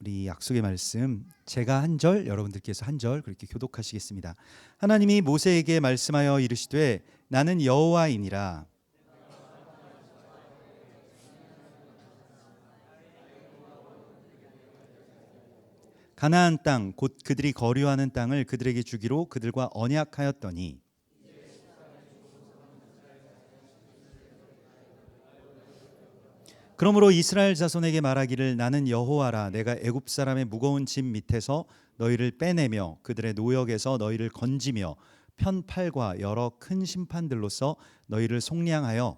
우리 약속의 말씀, 제가 한 절, 여러분들께서 한 절 그렇게 교독하시겠습니다. 하나님이 모세에게 말씀하여 이르시되 나는 여호와이니라. 가나안 땅 곧 그들이 거류하는 땅을 그들에게 주기로 그들과 언약하였더니 그러므로 이스라엘 자손에게 말하기를 나는 여호와라. 내가 애굽 사람의 무거운 짐 밑에서 너희를 빼내며 그들의 노역에서 너희를 건지며 편팔과 여러 큰 심판들로서 너희를 속량하여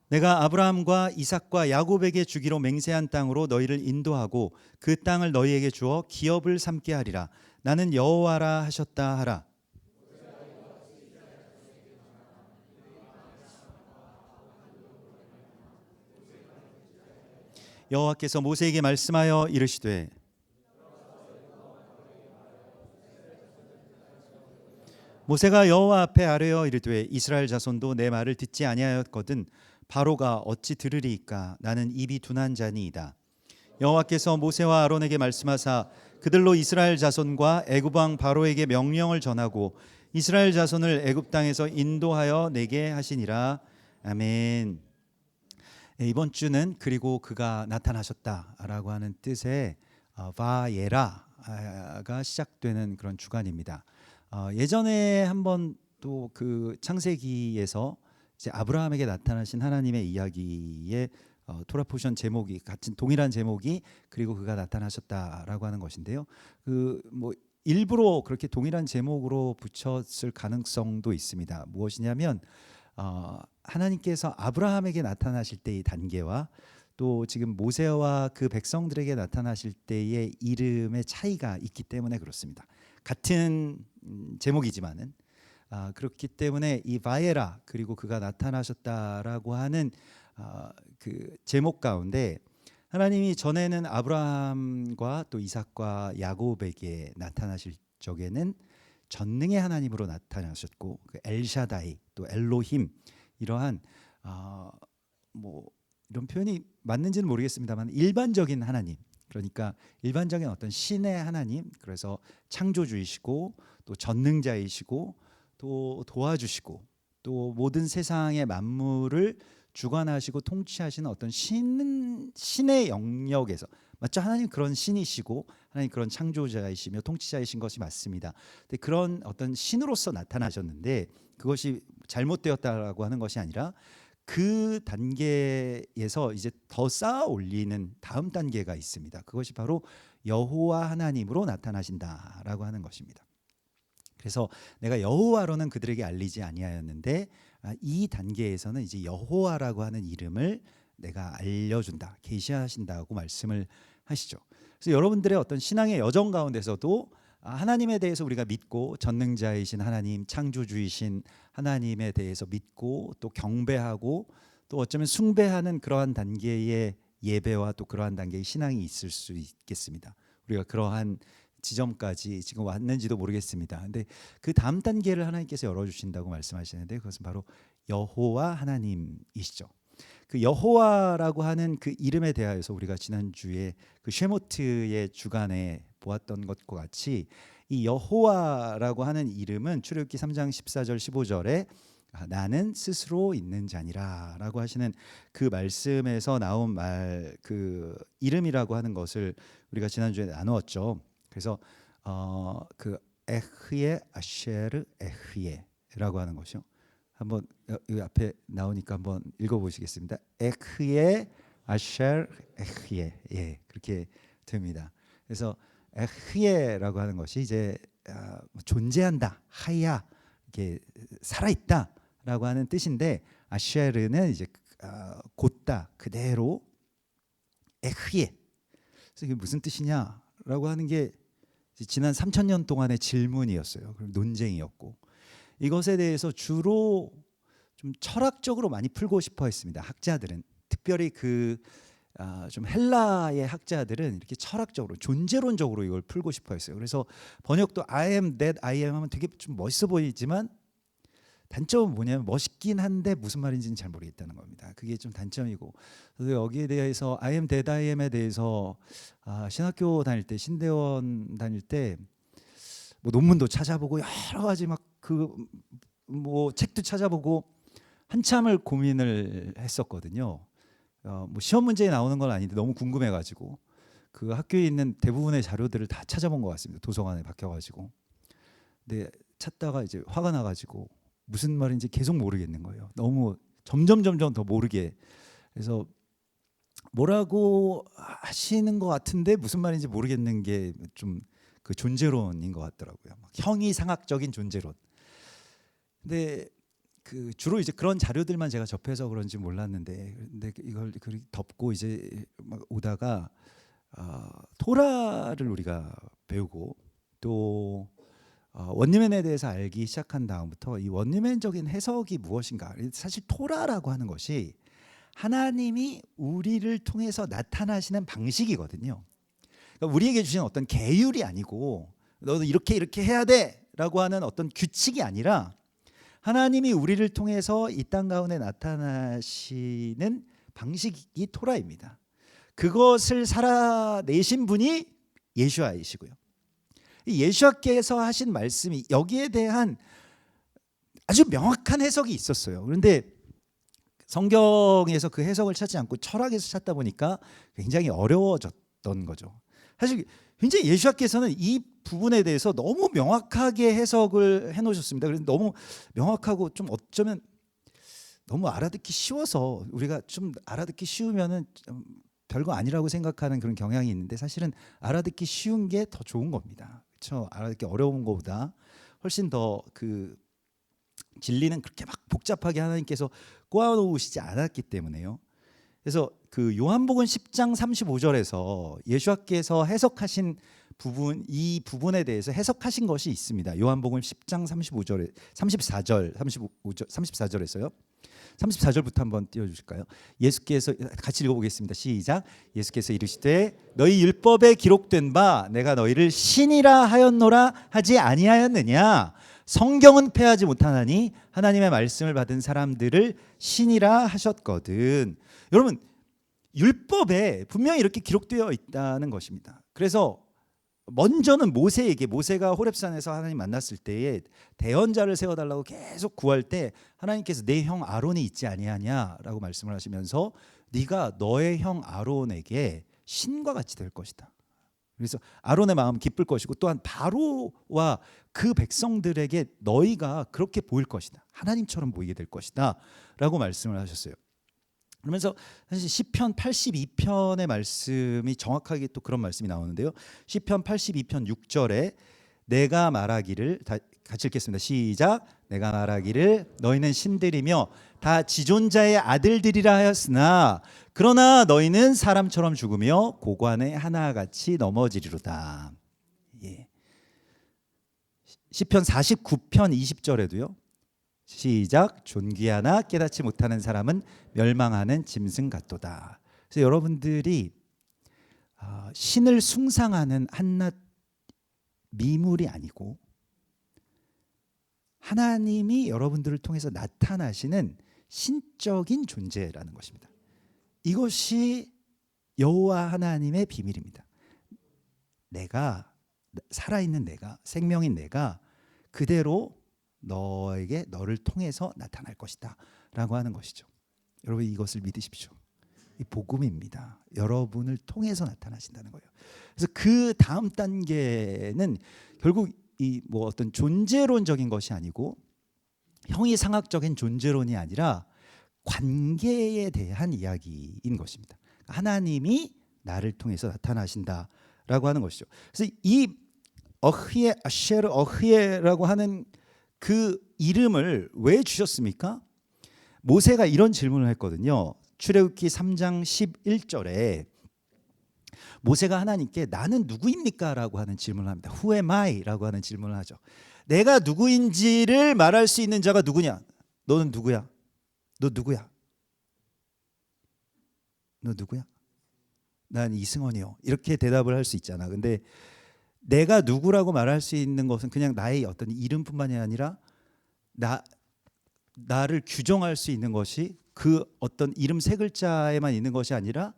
내가 아브라함과 이삭과 야곱에게 주기로 맹세한 땅으로 너희를 인도하고 그 땅을 너희에게 주어 기업을 삼게 하리라. 나는 여호와라 하셨다 하라. 여호와께서 모세에게 말씀하여 이르시되 모세가 여호와 앞에 아뢰어 이르되 이스라엘 자손도 내 말을 듣지 아니하였거든 바로가 어찌 들으리이까. 나는 입이 둔한 자니이다. 여호와께서 모세와 아론에게 말씀하사 그들로 이스라엘 자손과 애굽 왕 바로에게 명령을 전하고 이스라엘 자손을 애굽 땅에서 인도하여 내게 하시니라. 아멘. 이번 주는 그리고 그가 나타나셨다라고 하는 뜻의 바예라가 시작되는 그런 주간입니다. 예전에 한번 또 그 창세기에서 이제 아브라함에게 나타나신 하나님의 이야기에 토라 포션 제목이 같은 동일한 제목이 그리고 그가 나타나셨다라고 하는 것인데요. 그 뭐 일부러 그렇게 동일한 제목으로 붙였을 가능성도 있습니다. 무엇이냐면 하나님께서 아브라함에게 나타나실 때의 단계와 또 지금 모세와 그 백성들에게 나타나실 때의 이름의 차이가 있기 때문에 그렇습니다. 같은 제목이지만은 그렇기 때문에 이 바에라 그리고 그가 나타나셨다라고 하는 그 제목 가운데 하나님이 전에는 아브라함과 또 이삭과 야곱에게 나타나실 적에는 전능의 하나님으로 나타나셨고 그 엘샤다이 또 엘로힘 이러한 뭐 이런 표현이 맞는지는 모르겠습니다만 일반적인 하나님, 그러니까 일반적인 어떤 신의 하나님, 그래서 창조주이시고 또 전능자이시고 또 도와주시고 또 모든 세상의 만물을 주관하시고 통치하시는 어떤 신의 영역에서, 맞죠? 하나님 그런 신이시고 하나님 그런 창조자이시며 통치자이신 것이 맞습니다. 근데 그런 어떤 신으로서 나타나셨는데 그것이 잘못되었다라고 하는 것이 아니라 그 단계에서 이제 더 쌓아 올리는 다음 단계가 있습니다. 그것이 바로 여호와 하나님으로 나타나신다라고 하는 것입니다. 그래서 내가 여호와로는 그들에게 알리지 아니하였는데 이 단계에서는 이제 여호와라고 하는 이름을 내가 알려준다, 계시하신다고 말씀을 하시죠. 그래서 여러분들의 어떤 신앙의 여정 가운데서도 하나님에 대해서 우리가 믿고 전능자이신 하나님, 창조주이신 하나님에 대해서 믿고 또 경배하고 또 어쩌면 숭배하는 그러한 단계의 예배와 또 그러한 단계의 신앙이 있을 수 있겠습니다. 우리가 그러한 지점까지 지금 왔는지도 모르겠습니다. 근데 그 다음 단계를 하나님께서 열어주신다고 말씀하시는데 그것은 바로 여호와 하나님이시죠. 그 여호와라고 하는 그 이름에 대하여서 우리가 지난주에 그 쉐모트의 주간에 보았던 것과 같이 이 여호와라고 하는 이름은 출애굽기 3장 14절 15절에 나는 스스로 있는 자니라 라고 하시는 그 말씀에서 나온 말, 그 이름이라고 하는 것을 우리가 지난주에 나누었죠. 그래서 그 에흐예 아쉐르 에흐예라고 하는 것이요. 한번 여기 앞에 나오니까 한번 읽어보시겠습니다. 에흐예 아쉐르 에흐예, 예, 그렇게 됩니다. 그래서 에흐예라고 하는 것이 이제 존재한다, 하야, 이렇게 살아있다라고 하는 뜻인데 아쉐르는 이제 곧다, 그대로 에흐예. 그래서 이게 무슨 뜻이냐라고 하는 게 지난 3000년 동안의 질문이었어요. 그럼 논쟁이었고 이것에 대해서 주로 좀 철학적으로 많이 풀고 싶어 했습니다. 학자들은 특별히 좀 헬라의 학자들은 이렇게 철학적으로 존재론적으로 이걸 풀고 싶어 했어요. 그래서 번역도 I am that I am 하면 되게 좀 멋있어 보이지만 단점은 뭐냐면 멋있긴 한데 무슨 말인지는 잘 모르겠다는 겁니다. 그게 좀 단점이고, 그래서 여기에 대해서 I am that I am에 대해서 신학교 다닐 때, 신대원 다닐 때 뭐 논문도 찾아보고 여러 가지 막 그 뭐 책도 찾아보고 한참을 고민을 했었거든요. 뭐 시험 문제에 나오는 건 아닌데 너무 궁금해가지고 그 학교에 있는 대부분의 자료들을 다 찾아본 것 같습니다. 도서관에 박혀가지고. 근데 찾다가 이제 화가 나가지고 무슨 말인지 계속 모르겠는 거예요. 너무 점점 더 모르게. 그래서 뭐라고 하시는 것 같은데 무슨 말인지 모르겠는 게 좀 그 존재론인 것 같더라고요. 형이상학적인 존재론. 근데 그 주로 이제 그런 자료들만 제가 접해서 그런지 몰랐는데, 근데 이걸 덮고 이제 막 오다가 토라를 우리가 배우고 또 원리맨에 대해서 알기 시작한 다음부터 이 원리맨적인 해석이 무엇인가, 사실 토라라고 하는 것이 하나님이 우리를 통해서 나타나시는 방식이거든요. 그러니까 우리에게 주신 어떤 계율이 아니고 너도 이렇게 해야 돼라고 하는 어떤 규칙이 아니라 하나님이 우리를 통해서 이 땅 가운데 나타나시는 방식이 토라입니다. 그것을 살아내신 분이 예수아이시고요. 예수아께서 하신 말씀이 여기에 대한 아주 명확한 해석이 있었어요. 그런데 성경에서 그 해석을 찾지 않고 철학에서 찾다 보니까 굉장히 어려워졌던 거죠. 사실 굉장히 예수아께서는 이 부분에 대해서 너무 명확하게 해석을 해놓으셨습니다. 그래서 너무 명확하고 좀 어쩌면 너무 알아듣기 쉬워서, 우리가 좀 알아듣기 쉬우면은 좀 별거 아니라고 생각하는 그런 경향이 있는데, 사실은 알아듣기 쉬운 게 더 좋은 겁니다. 그렇죠? 알아듣기 어려운 것보다 훨씬 더 그 진리는 그렇게 막 복잡하게 하나님께서 꼬아놓으시지 않았기 때문에요. 그래서 그 요한복음 10장 35절에서 예수께서 해석하신 부분, 이 부분에 대해서 해석하신 것이 있습니다. 요한복음 10장 35절에 34절에서요. 34절부터 한번 띄워주실까요? 예수께서, 같이 읽어보겠습니다. 시작. 예수께서 이르시되 너희 율법에 기록된 바 내가 너희를 신이라 하였노라 하지 아니하였느냐. 성경은 패하지 못하나니 하나님의 말씀을 받은 사람들을 신이라 하셨거든. 여러분, 율법에 분명히 이렇게 기록되어 있다는 것입니다. 그래서 먼저는 모세가 호렙산에서 하나님 만났을 때에 대언자를 세워달라고 계속 구할 때 하나님께서 내 형 아론이 있지 아니하냐라고 말씀을 하시면서 네가 너의 형 아론에게 신과 같이 될 것이다. 그래서 아론의 마음 기쁠 것이고, 또한 바로와 그 백성들에게 너희가 그렇게 보일 것이다. 하나님처럼 보이게 될 것이다 라고 말씀을 하셨어요. 그러면서 사실 시편 82편의 말씀이 정확하게 또 그런 말씀이 나오는데요. 시편 82편 6절에 내가 말하기를, 같이 읽겠습니다. 시작. 내가 말하기를 너희는 신들이며 다 지존자의 아들들이라 하였으나 그러나 너희는 사람처럼 죽으며 고관의 하나같이 넘어지리로다. 예. 시편 49편 20절에도요. 시작. 존귀하나 깨닫지 못하는 사람은 멸망하는 짐승 같도다. 그래서 여러분들이 신을 숭상하는 한낱 미물이 아니고 하나님이 여러분들을 통해서 나타나시는 신적인 존재라는 것입니다. 이것이 여호와 하나님의 비밀입니다. 내가, 살아있는 내가, 생명인 내가 그대로 너에게, 너를 통해서 나타날 것이다 라고 하는 것이죠. 여러분, 이것을 믿으십시오. 이 복음입니다. 여러분을 통해서 나타나신다는 거예요. 그래서 그 다음 단계는 결국 이 뭐 어떤 존재론적인 것이 아니고 형이상학적인 존재론이 아니라 관계에 대한 이야기인 것입니다. 하나님이 나를 통해서 나타나신다라고 하는 것이죠. 그래서 이 어흐예, 아쉐르 어흐예라고 하는 그 이름을 왜 주셨습니까? 모세가 이런 질문을 했거든요. 출애굽기 3장 11절에 모세가 하나님께 나는 누구입니까? 라고 하는 질문을 합니다. Who am I? 라고 하는 질문을 하죠. 내가 누구인지를 말할 수 있는 자가 누구냐? 너는 누구야? 너 누구야? 너 누구야? 난 이승원이요. 이렇게 대답을 할 수 있잖아. 근데 내가 누구라고 말할 수 있는 것은 그냥 나의 어떤 이름뿐만이 아니라 나를 규정할 수 있는 것이 그 어떤 이름 세 글자에만 있는 것이 아니라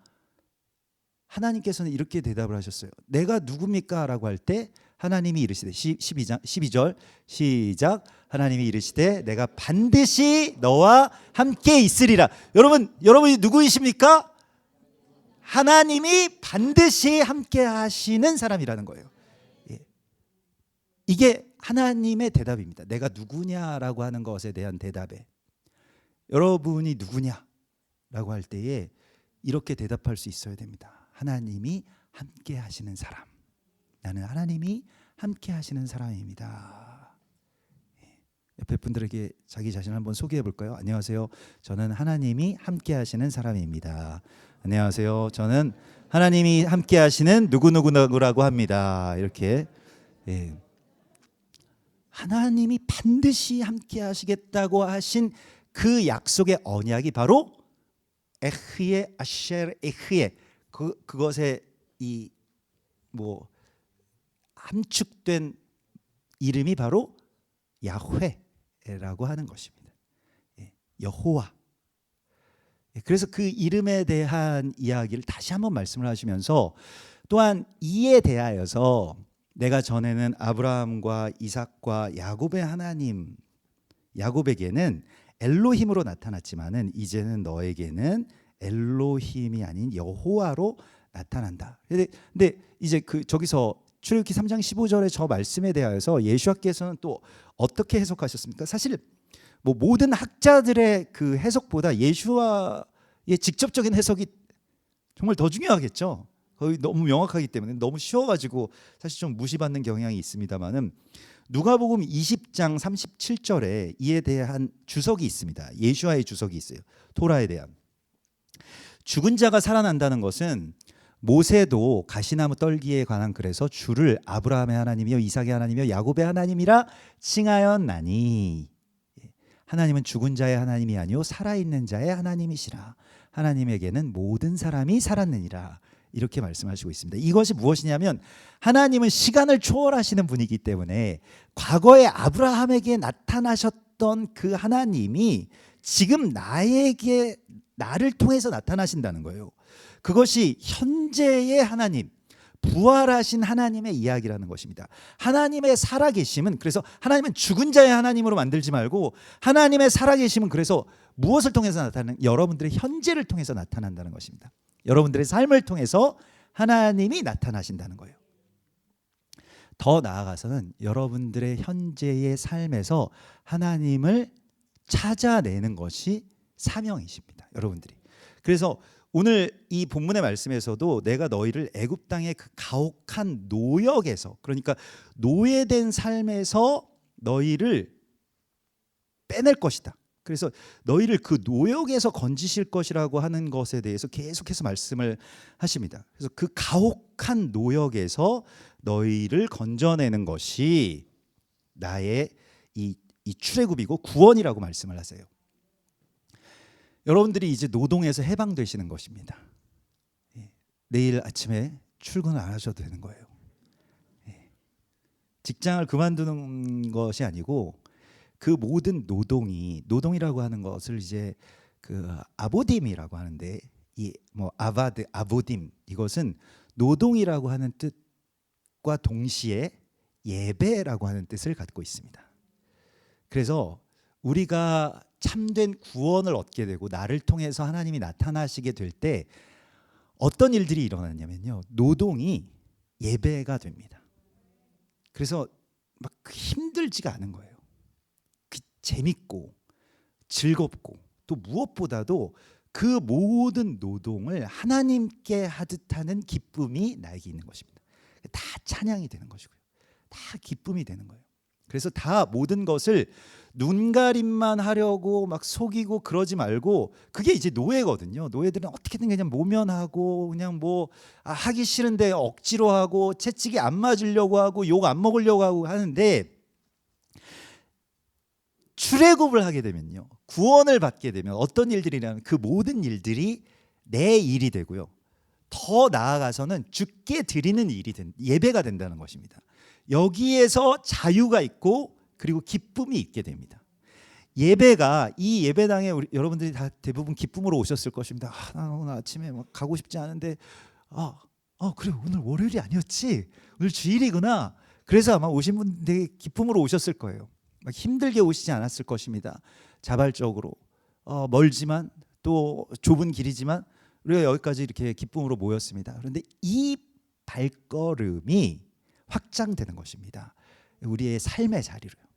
하나님께서는 이렇게 대답을 하셨어요. 내가 누굽니까? 라고 할 때 하나님이 이르시되 12절 시작. 하나님이 이르시되 내가 반드시 너와 함께 있으리라. 여러분이 누구이십니까? 하나님이 반드시 함께 하시는 사람이라는 거예요. 예. 이게 하나님의 대답입니다. 내가 누구냐라고 하는 것에 대한 대답에 여러분이 누구냐라고 할 때에 이렇게 대답할 수 있어야 됩니다. 하나님이 함께 하시는 사람. 나는 하나님이 함께 하시는 사람입니다. 옆에 분들에게 자기 자신을 한번 소개해 볼까요? 안녕하세요. 저는 하나님이 함께 하시는 사람입니다. 안녕하세요. 저는 하나님이 함께 하시는 누구누구라고 합니다. 이렇게. 예. 하나님이 반드시 함께 하시겠다고 하신 그 약속의 언약이 바로 에흐예 아셰르 에흐예, 그것의 이 함축된 이름이 바로 야훼라고 하는 것입니다. 여호와. 그래서 그 이름에 대한 이야기를 다시 한번 말씀을 하시면서 또한 이에 대하여서 내가 전에는 아브라함과 이삭과 야곱의 하나님, 야곱에게는 엘로힘으로 나타났지만은 이제는 너에게는 엘로힘이 아닌 여호와로 나타난다. 근데 이제 저기서 출애굽기 3장 15절의 저 말씀에 대하여서 예수님께서는 또 어떻게 해석하셨습니까? 사실 모든 학자들의 그 해석보다 예수와의 직접적인 해석이 정말 더 중요하겠죠. 거의 너무 명확하기 때문에 너무 쉬워가지고 사실 좀 무시받는 경향이 있습니다만은 누가복음 20장 37절에 이에 대한 주석이 있습니다. 예수와의 주석이 있어요. 토라에 대한. 죽은 자가 살아난다는 것은 모세도 가시나무 떨기에 관한 글에서 주를 아브라함의 하나님이요 이삭의 하나님이요 야곱의 하나님이라 칭하였나니 하나님은 죽은 자의 하나님이 아니요 살아있는 자의 하나님이시라. 하나님에게는 모든 사람이 살았느니라. 이렇게 말씀하시고 있습니다. 이것이 무엇이냐면 하나님은 시간을 초월하시는 분이기 때문에 과거에 아브라함에게 나타나셨던 그 하나님이 지금 나를 통해서 나타나신다는 거예요. 그것이 현재의 하나님, 부활하신 하나님의 이야기라는 것입니다. 하나님의 살아계심은, 그래서 하나님은 죽은 자의 하나님으로 만들지 말고 하나님의 살아계심은 그래서 무엇을 통해서 나타나는, 여러분들의 현재를 통해서 나타난다는 것입니다. 여러분들의 삶을 통해서 하나님이 나타나신다는 거예요. 더 나아가서는 여러분들의 현재의 삶에서 하나님을 찾아내는 것이 사명이십니다. 여러분들이. 그래서 오늘 이 본문의 말씀에서도 내가 너희를 애굽 땅의 그 가혹한 노역에서, 그러니까 노예된 삶에서 너희를 빼낼 것이다. 그래서 너희를 그 노역에서 건지실 것이라고 하는 것에 대해서 계속해서 말씀을 하십니다. 그래서 그 가혹한 노역에서 너희를 건져내는 것이 나의 이 출애굽이고 구원이라고 말씀을 하세요. 여러분들이 이제 노동에서 해방되시는 것입니다. 내일 아침에 출근을 안 하셔도 되는 거예요. 직장을 그만두는 것이 아니고 그 모든 노동이라고 하는 것을 이제 그 아보딤이라고 하는데, 이 아바드, 아보딤, 이것은 노동이라고 하는 뜻과 동시에 예배라고 하는 뜻을 갖고 있습니다. 그래서 우리가 참된 구원을 얻게 되고 나를 통해서 하나님이 나타나시게 될 때 어떤 일들이 일어나냐면요, 노동이 예배가 됩니다. 그래서 막 힘들지가 않은 거예요. 재밌고 즐겁고 또 무엇보다도 그 모든 노동을 하나님께 하듯 하는 기쁨이 나에게 있는 것입니다. 다 찬양이 되는 것이고요, 다 기쁨이 되는 거예요. 그래서 다 모든 것을 눈가림만 하려고 막 속이고 그러지 말고, 그게 이제 노예거든요. 노예들은 어떻게든 그냥 모면하고 그냥 하기 싫은데 억지로 하고 채찍이 안 맞으려고 하고 욕 안 먹으려고 하고 하는데, 출애굽을 하게 되면요, 구원을 받게 되면 어떤 일들이냐면 그 모든 일들이 내 일이 되고요, 더 나아가서는 주께 드리는 일이 예배가 된다는 것입니다. 여기에서 자유가 있고 그리고 기쁨이 있게 됩니다. 예배가 이 예배당에 우리 여러분들이 다 대부분 기쁨으로 오셨을 것입니다. 나 오늘 아침에 막 가고 싶지 않은데 그래 오늘 월요일이 아니었지, 오늘 주일이구나. 그래서 아마 오신 분 되게 기쁨으로 오셨을 거예요. 막 힘들게 오시지 않았을 것입니다. 자발적으로 멀지만 또 좁은 길이지만 우리가 여기까지 이렇게 기쁨으로 모였습니다. 그런데 이 발걸음이 확장되는 것입니다. 우리의 삶의 자리로요.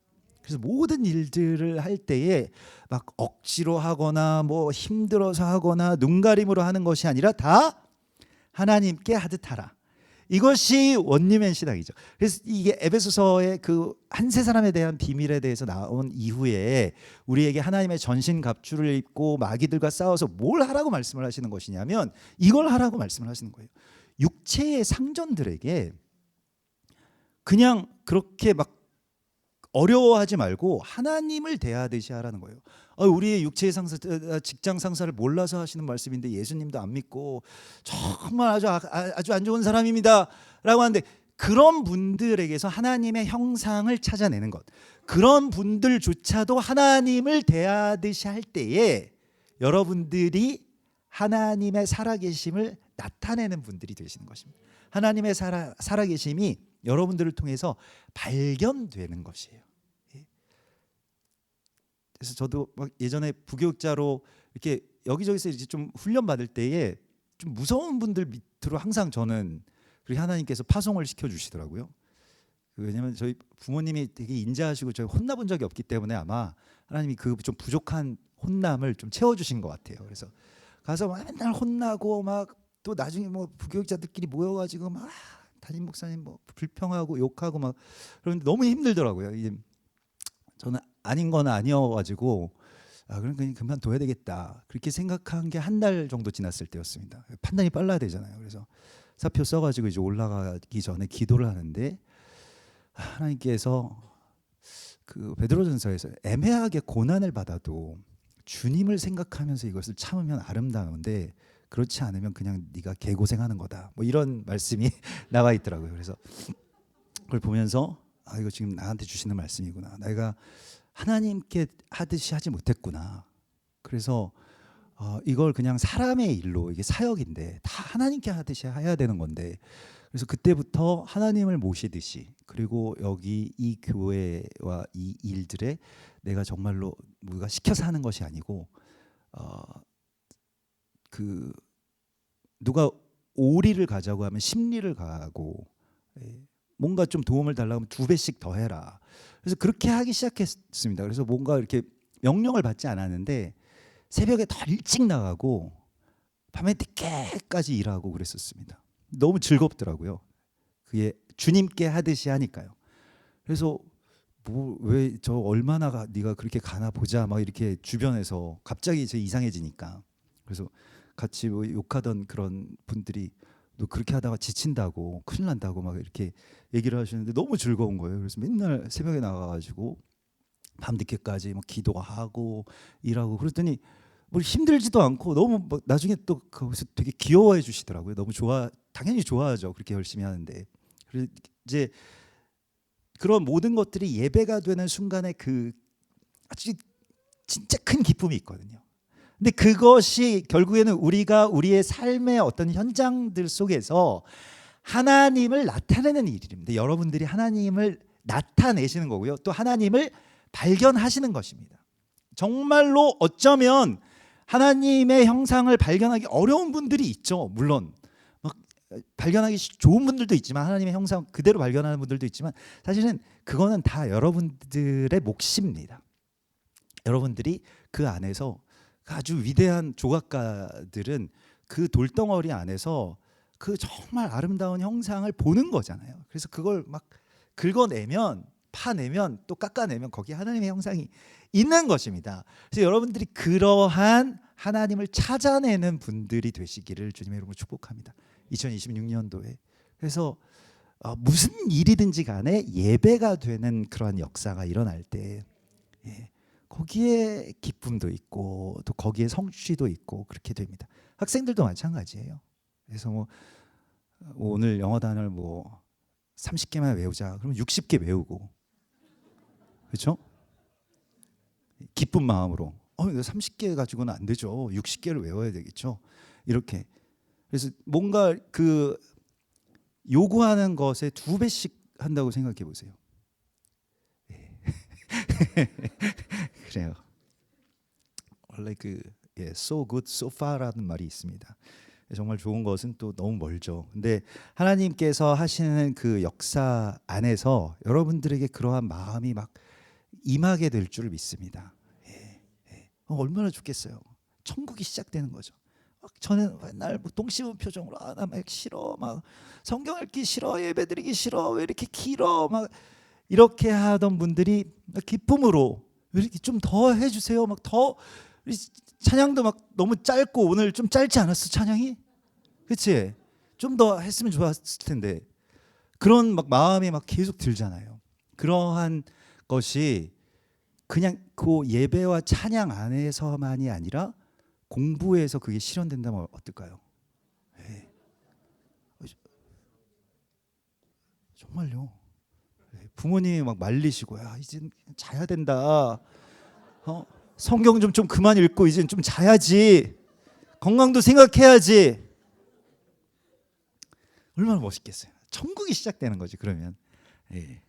그래서 모든 일들을 할 때에 막 억지로 하거나 뭐 힘들어서 하거나 눈가림으로 하는 것이 아니라 다 하나님께 하듯 하라. 이것이 원리맨 신앙이죠. 그래서 이게 에베소서의 그 한 세 사람에 대한 비밀에 대해서 나온 이후에 우리에게 하나님의 전신 갑주를 입고 마귀들과 싸워서 뭘 하라고 말씀을 하시는 것이냐면 이걸 하라고 말씀을 하시는 거예요. 육체의 상전들에게 그냥 그렇게 막 어려워하지 말고 하나님을 대하듯이 하라는 거예요. 우리의 육체의 상사, 직장 상사를 몰라서 하시는 말씀인데 예수님도 안 믿고 정말 아주 안 좋은 사람입니다 라고 하는데, 그런 분들에게서 하나님의 형상을 찾아내는 것, 그런 분들조차도 하나님을 대하듯이 할 때에 여러분들이 하나님의 살아계심을 나타내는 분들이 되시는 것입니다. 하나님의 살아계심이 여러분들을 통해서 발견되는 것이에요. 그래서 저도 막 예전에 부교육자로 이렇게 여기저기서 이제 좀 훈련 받을 때에 좀 무서운 분들 밑으로 항상 저는, 그리고 하나님께서 파송을 시켜 주시더라고요. 왜냐하면 저희 부모님이 되게 인자하시고 저희 혼나본 적이 없기 때문에 아마 하나님이 그 좀 부족한 혼남을 좀 채워주신 것 같아요. 그래서 가서 맨날 혼나고 막 또 나중에 뭐 부교육자들끼리 모여가지고 막 담임 목사님 뭐 불평하고 욕하고 막 그런데 너무 힘들더라고요. 이게 저는 아닌 건 아니어가지고 그럼 그냥 그만둬야 되겠다 그렇게 생각한 게 한 달 정도 지났을 때였습니다. 판단이 빨라야 되잖아요. 그래서 사표 써가지고 이제 올라가기 전에 기도를 하는데 하나님께서 그 베드로전서에서 애매하게 고난을 받아도 주님을 생각하면서 이것을 참으면 아름다운데 그렇지 않으면 그냥 네가 개고생하는 거다, 뭐 이런 말씀이 나와 있더라고요. 그래서 그걸 보면서 이거 지금 나한테 주시는 말씀이구나, 내가 하나님께 하듯이 하지 못했구나. 그래서 이걸 그냥 사람의 일로, 이게 사역인데 다 하나님께 하듯이 해야 되는 건데, 그래서 그때부터 하나님을 모시듯이, 그리고 여기 이 교회와 이 일들에 내가 정말로 누가 시켜서 하는 것이 아니고 그 누가 오리를 가자고 하면 십리를 가고, 뭔가 좀 도움을 달라고 하면 2배씩 더 해라. 그래서 그렇게 하기 시작했습니다. 그래서 뭔가 이렇게 명령을 받지 않았는데 새벽에 더 일찍 나가고 밤에 늦게까지 일하고 그랬었습니다. 너무 즐겁더라고요. 그게 주님께 하듯이 하니까요. 그래서 뭐 왜 저 얼마나 네가 그렇게 가나 보자 막 이렇게 주변에서 갑자기 제 이상해지니까, 그래서 같이 뭐 욕하던 그런 분들이 너 그렇게 하다가 지친다고 큰일 난다고 막 이렇게 얘기를 하시는데 너무 즐거운 거예요. 그래서 맨날 새벽에 나가가지고 밤 늦게까지 막 기도하고 일하고 그랬더니 뭐 힘들지도 않고 너무 뭐 나중에 또 거기서 되게 귀여워해 주시더라고요. 너무 당연히 좋아하죠. 그렇게 열심히 하는데. 그래서 이제 그런 모든 것들이 예배가 되는 순간에 그 아주 진짜 큰 기쁨이 있거든요. 근데 그것이 결국에는 우리가 우리의 삶의 어떤 현장들 속에서 하나님을 나타내는 일입니다. 여러분들이 하나님을 나타내시는 거고요. 또 하나님을 발견하시는 것입니다. 정말로 어쩌면 하나님의 형상을 발견하기 어려운 분들이 있죠. 물론 막 발견하기 좋은 분들도 있지만, 하나님의 형상 그대로 발견하는 분들도 있지만, 사실은 그거는 다 여러분들의 몫입니다. 여러분들이 그 안에서 아주 위대한 조각가들은 그 돌덩어리 안에서 그 정말 아름다운 형상을 보는 거잖아요. 그래서 그걸 막 긁어내면, 파내면, 또 깎아내면 거기에 하나님의 형상이 있는 것입니다. 그래서 여러분들이 그러한 하나님을 찾아내는 분들이 되시기를 주님의 이름으로 축복합니다. 2026년도에. 그래서 무슨 일이든지 간에 예배가 되는 그러한 역사가 일어날 때 거기에 기쁨도 있고 또 거기에 성취도 있고 그렇게 됩니다. 학생들도 마찬가지예요. 그래서 뭐 오늘 영어 단어를 뭐 30개만 외우자 그러면 60개 외우고, 그렇죠? 기쁜 마음으로 이거 30개 가지고는 안 되죠. 60개를 외워야 되겠죠. 이렇게. 그래서 뭔가 그 요구하는 것에 2배씩 한다고 생각해 보세요. 그래요. 원래 so good so far라는 말이 있습니다. 정말 좋은 것은 또 너무 멀죠. 근데 하나님께서 하시는 그 역사 안에서 여러분들에게 그러한 마음이 막 임하게 될 줄 믿습니다. 얼마나 좋겠어요. 천국이 시작되는 거죠. 저는 맨날 똥 씹은 표정으로 나 막 싫어, 막 성경 읽기 싫어, 예배드리기 싫어, 왜 이렇게 길어, 막 이렇게 하던 분들이 기쁨으로 왜 이렇게 좀 더 해주세요, 막 더 찬양도 막 너무 짧고 오늘 좀 짧지 않았어 찬양이? 그렇지? 좀 더 했으면 좋았을 텐데 그런 막 마음이 막 계속 들잖아요. 그러한 것이 그냥 그 예배와 찬양 안에서만이 아니라 공부에서 그게 실현된다면 어떨까요? 네. 정말요. 부모님이 막 말리시고 야 이제 자야 된다. 성경 좀 그만 읽고 이제 좀 자야지. 건강도 생각해야지. 얼마나 멋있겠어요. 천국이 시작되는 거지 그러면. 예.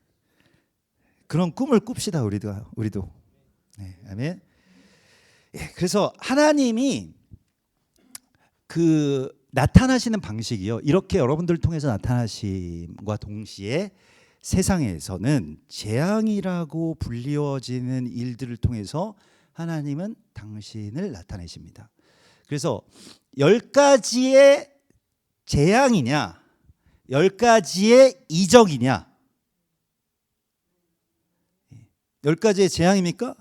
그런 꿈을 꿉시다 우리도. 네, 아멘. 예, 그래서 하나님이 그 나타나시는 방식이요. 이렇게 여러분들을 통해서 나타나심과 동시에 세상에서는 재앙이라고 불리워지는 일들을 통해서 하나님은 당신을 나타내십니다. 그래서 10가지의 재앙이냐 10가지의 이적이냐 10가지의 재앙입니까?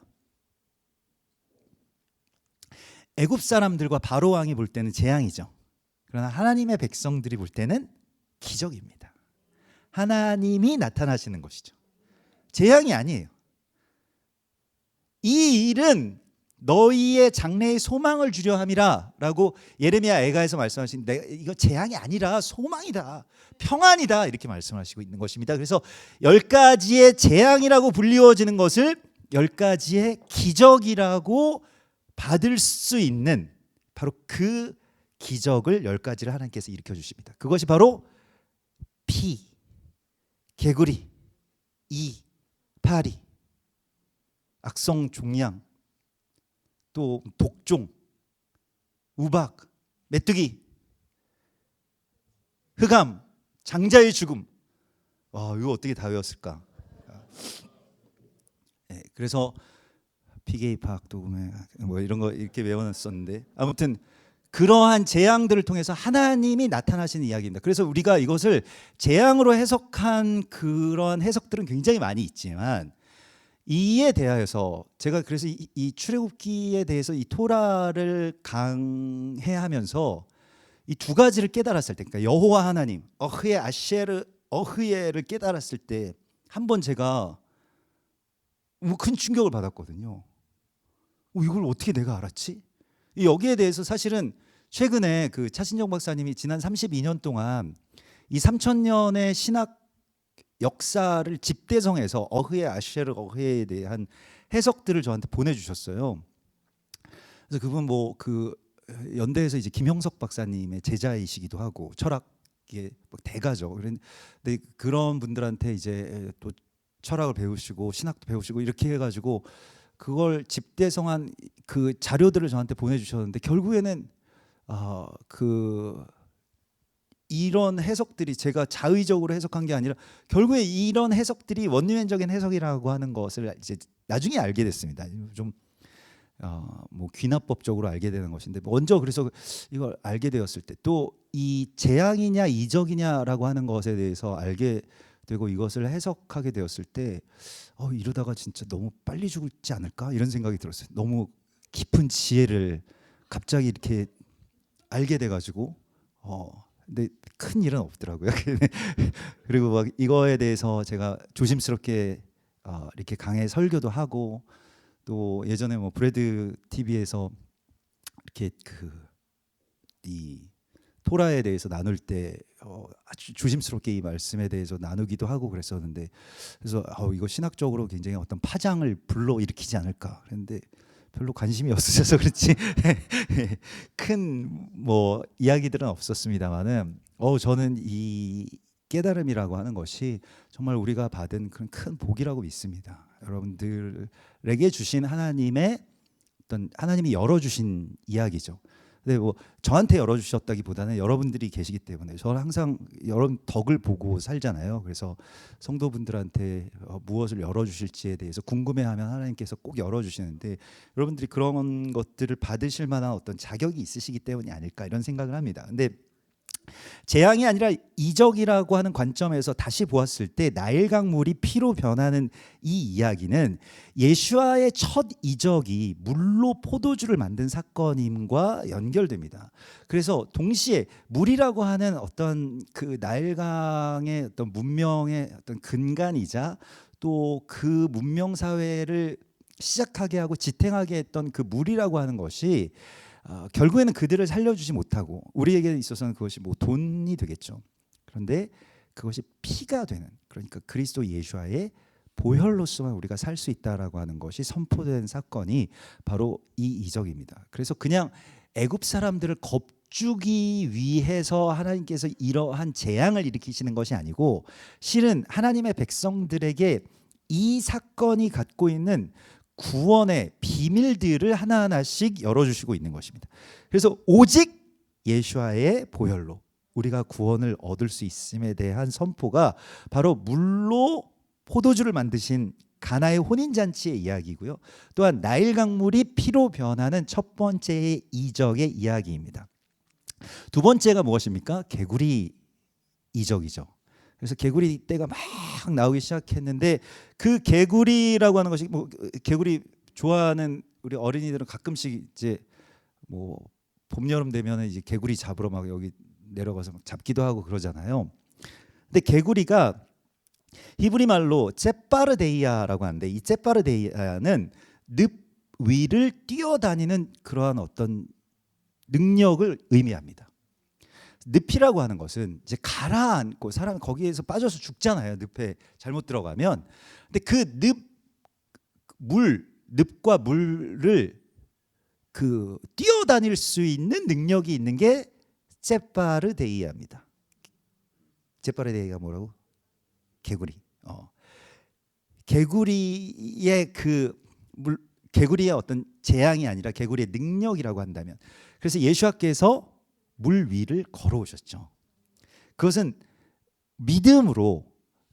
애굽 사람들과 바로 왕이 볼 때는 재앙이죠. 그러나 하나님의 백성들이 볼 때는 기적입니다. 하나님이 나타나시는 것이죠. 재앙이 아니에요. 이 일은 너희의 장래의 소망을 주려 함이라 라고 예레미야 애가에서 말씀하신 이거 재앙이 아니라 소망이다. 평안이다. 이렇게 말씀하시고 있는 것입니다. 그래서 10가지의 재앙이라고 불리워지는 것을 10가지의 기적이라고 받을 수 있는 바로 그 기적을 10가지를 하나님께서 일으켜 주십니다. 그것이 바로 피, 개구리, 이, 파리, 악성 종양, 또 독종, 우박, 메뚜기, 흑암, 장자의 죽음. 와, 이거 어떻게 다 외웠을까? 네, 그래서 PK 파악 도구매 뭐 이런 거 이렇게 외워놨었는데 아무튼 그러한 재앙들을 통해서 하나님이 나타나시는 이야기입니다. 그래서 우리가 이것을 재앙으로 해석한 그런 해석들은 굉장히 많이 있지만 이에 대하여서 제가 그래서 이 출애굽기에 대해서 이 토라를 강해하면서 이 2가지를 깨달았을 때, 그러니까 여호와 하나님, 어흐예 아셰르 어흐예를 깨달았을 때 한 번 제가 큰 충격을 받았거든요. 이걸 어떻게 내가 알았지? 여기에 대해서 사실은 최근에 그 차신정 박사님이 지난 32년 동안 이 3000년의 신학 역사를 집대성해서 어흐예 아셰르 어흐예에 대한 해석들을 저한테 보내주셨어요. 그래서 그분 뭐 그 연대에서 이제 김형석 박사님의 제자이시기도 하고 철학의 대가죠. 그런데 그런 분들한테 이제 또 철학을 배우시고 신학도 배우시고 이렇게 해가지고 그걸 집대성한 그 자료들을 저한테 보내주셨는데 결국에는 이런 해석들이 제가 자의적으로 해석한 게 아니라 결국에 이런 해석들이 원리원적인 해석이라고 하는 것을 이제 나중에 알게 됐습니다. 좀 뭐 귀납법적으로 알게 되는 것인데 먼저 그래서 이걸 알게 되었을 때 또 이 재앙이냐 이적이냐라고 하는 것에 대해서 알게 되고 이것을 해석하게 되었을 때 이러다가 진짜 너무 빨리 죽지 않을까 이런 생각이 들었어요. 너무 깊은 지혜를 갑자기 이렇게 알게 돼가지고 근데 큰 일은 없더라고요. 그리고 막 이거에 대해서 제가 조심스럽게 이렇게 강해 설교도 하고 또 예전에 뭐 브래드 TV에서 이렇게 이 토라에 대해서 나눌 때 아주 조심스럽게 이 말씀에 대해서 나누기도 하고 그랬었는데, 그래서 이거 신학적으로 굉장히 어떤 파장을 불러일으키지 않을까 그랬는데 별로 관심이 없으셔서 그렇지 큰 뭐 이야기들은 없었습니다만은 저는 이 깨달음이라고 하는 것이 정말 우리가 받은 그런 큰 복이라고 믿습니다. 여러분들에게 주신 하나님의 어떤 하나님이 열어주신 이야기죠. 근데 뭐 저한테 열어주셨다기보다는 여러분들이 계시기 때문에 저는 항상 여러분 덕을 보고 살잖아요. 그래서 성도분들한테 무엇을 열어주실지에 대해서 궁금해하면 하나님께서 꼭 열어주시는데, 여러분들이 그런 것들을 받으실 만한 어떤 자격이 있으시기 때문이 아닐까 이런 생각을 합니다. 근데 재앙이 아니라 이적이라고 하는 관점에서 다시 보았을 때 나일 강물이 피로 변하는 이 이야기는 예수와의 첫 이적이 물로 포도주를 만든 사건임과 연결됩니다. 그래서 동시에 물이라고 하는 어떤 그 나일강의 어떤 문명의 어떤 근간이자 또 그 문명 사회를 시작하게 하고 지탱하게 했던 그 물이라고 하는 것이 결국에는 그들을 살려주지 못하고 우리에게 있어서는 그것이 뭐 돈이 되겠죠. 그런데 그것이 피가 되는, 그러니까 그리스도 예수와의 보혈로서만 우리가 살 수 있다라고 하는 것이 선포된 사건이 바로 이 이적입니다. 그래서 그냥 애굽 사람들을 겁주기 위해서 하나님께서 이러한 재앙을 일으키시는 것이 아니고, 실은 하나님의 백성들에게 이 사건이 갖고 있는 구원의 비밀들을 하나하나씩 열어주시고 있는 것입니다. 그래서 오직 예수와의 보혈로 우리가 구원을 얻을 수 있음에 대한 선포가 바로 물로 포도주를 만드신 가나의 혼인잔치의 이야기고요. 또한 나일 강물이 피로 변하는 첫 번째의 이적의 이야기입니다. 두 번째가 무엇입니까? 개구리 이적이죠. 그래서 개구리 떼가 막 나오기 시작했는데, 그 개구리라고 하는 것이 뭐 개구리 좋아하는 우리 어린이들은 가끔씩 이제 뭐 봄 여름 되면은 이제 개구리 잡으러 막 여기 내려가서 막 잡기도 하고 그러잖아요. 근데 개구리가 히브리 말로 쨉바르데이아라고 하는데, 이 쨉바르데이아는 늪 위를 뛰어다니는 그러한 어떤 능력을 의미합니다. 늪이라고 하는 것은 이제 가라앉고 사람이 거기에서 빠져서 죽잖아요. 늪에 잘못 들어가면. 근데 그 늪과 물을 그 뛰어다닐 수 있는 능력이 있는 게 쨉바르데이아입니다. 쨉바르데이아가 뭐라고? 개구리. 개구리의 개구리의 어떤 재앙이 아니라 개구리의 능력이라고 한다면, 그래서 예수께서 물 위를 걸어오셨죠. 그것은 믿음으로